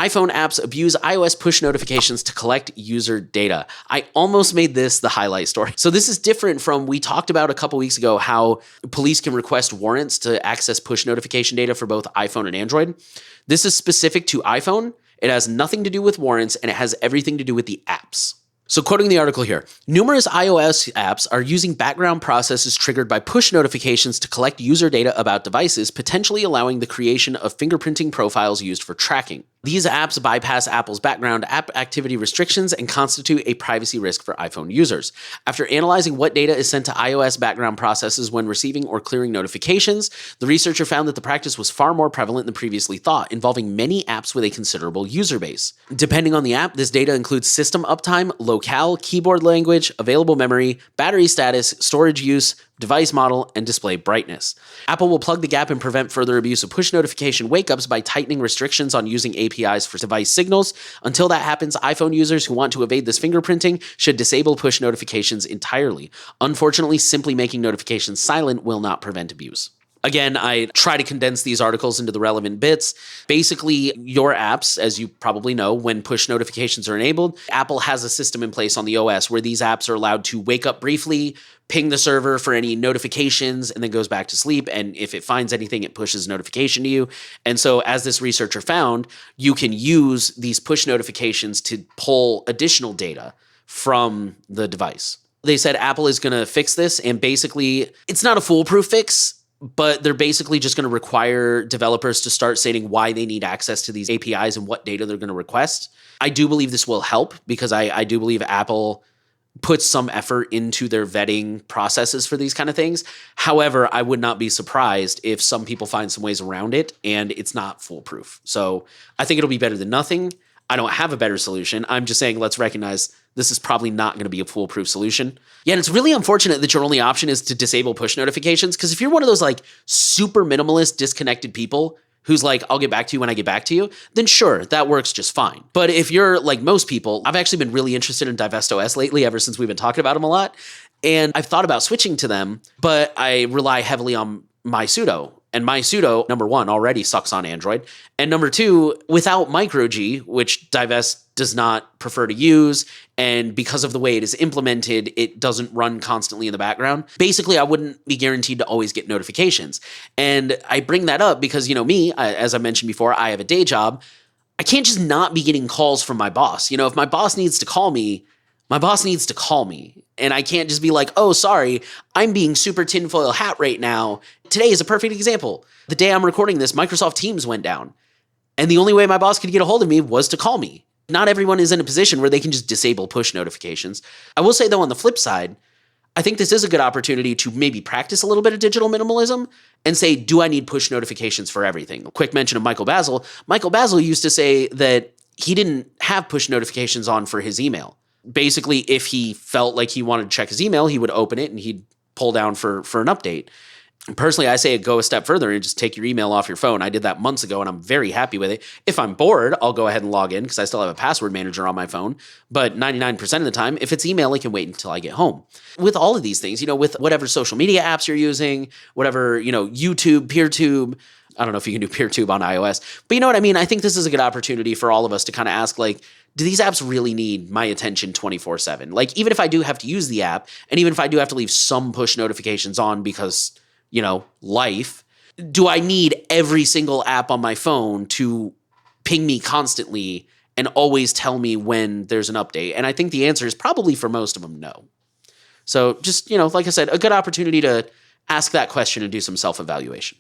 iPhone apps abuse iOS push notifications to collect user data. I almost made this the highlight story. So this is different from, we talked about a couple weeks ago how police can request warrants to access push notification data for both iPhone and Android. This is specific to iPhone. It has nothing to do with warrants, and it has everything to do with the apps. So quoting the article here, numerous iOS apps are using background processes triggered by push notifications to collect user data about devices, potentially allowing the creation of fingerprinting profiles used for tracking. These apps bypass Apple's background app activity restrictions and constitute a privacy risk for iPhone users. After analyzing what data is sent to iOS background processes when receiving or clearing notifications, the researcher found that the practice was far more prevalent than previously thought, involving many apps with a considerable user base. Depending on the app, this data includes system uptime, locale, keyboard language, available memory, battery status, storage use, device model, and display brightness. Apple will plug the gap and prevent further abuse of push notification wake-ups by tightening restrictions on using APIs for device signals. Until that happens, iPhone users who want to evade this fingerprinting should disable push notifications entirely. Unfortunately, simply making notifications silent will not prevent abuse. Again, I try to condense these articles into the relevant bits. Basically, your apps, as you probably know, when push notifications are enabled, Apple has a system in place on the OS where these apps are allowed to wake up briefly, ping the server for any notifications, and then goes back to sleep. And if it finds anything, it pushes a notification to you. And so as this researcher found, you can use these push notifications to pull additional data from the device. They said Apple is going to fix this, and basically, it's not a foolproof fix, but they're basically just going to require developers to start stating why they need access to these APIs and what data they're going to request. I do believe this will help because I do believe Apple puts some effort into their vetting processes for these kind of things. However, I would not be surprised if some people find some ways around it and it's not foolproof. So I think it'll be better than nothing. I don't have a better solution. I'm just saying let's recognize this is probably not going to be a foolproof solution. Yeah, and it's really unfortunate that your only option is to disable push notifications, because if you're one of those like super minimalist, disconnected people who's like, I'll get back to you when I get back to you, then sure, that works just fine. But if you're like most people, I've actually been really interested in DivestOS lately ever since we've been talking about them a lot. And I've thought about switching to them, but I rely heavily on MySudo. And MySudo, number one, already sucks on Android. And number two, without MicroG, which Divest does not prefer to use, and because of the way it is implemented, it doesn't run constantly in the background. Basically, I wouldn't be guaranteed to always get notifications. And I bring that up because, me, as I mentioned before, I have a day job. I can't just not be getting calls from my boss. If my boss needs to call me, my boss needs to call me. And I can't just be like, oh, sorry, I'm being super tinfoil hat right now. Today is a perfect example. The day I'm recording this, Microsoft Teams went down. And the only way my boss could get a hold of me was to call me. Not everyone is in a position where they can just disable push notifications. I will say, though, on the flip side, I think this is a good opportunity to maybe practice a little bit of digital minimalism and say, do I need push notifications for everything? A quick mention of Michael Basil. Michael Basil used to say that he didn't have push notifications on for his email. Basically, if he felt like he wanted to check his email, he would open it and he'd pull down for an update. Personally, I say go a step further and just take your email off your phone. I did that months ago and I'm very happy with it. If I'm bored, I'll go ahead and log in because I still have a password manager on my phone. But 99% of the time, if it's email, I can wait until I get home. With all of these things, with whatever social media apps you're using, whatever, YouTube, PeerTube, I don't know if you can do PeerTube on iOS, but you know what I mean? I think this is a good opportunity for all of us to kind of ask, do these apps really need my attention 24/7? Even if I do have to use the app, and even if I do have to leave some push notifications on because, life, do I need every single app on my phone to ping me constantly and always tell me when there's an update? And I think the answer is probably for most of them, no. So just, like I said, a good opportunity to ask that question and do some self-evaluation.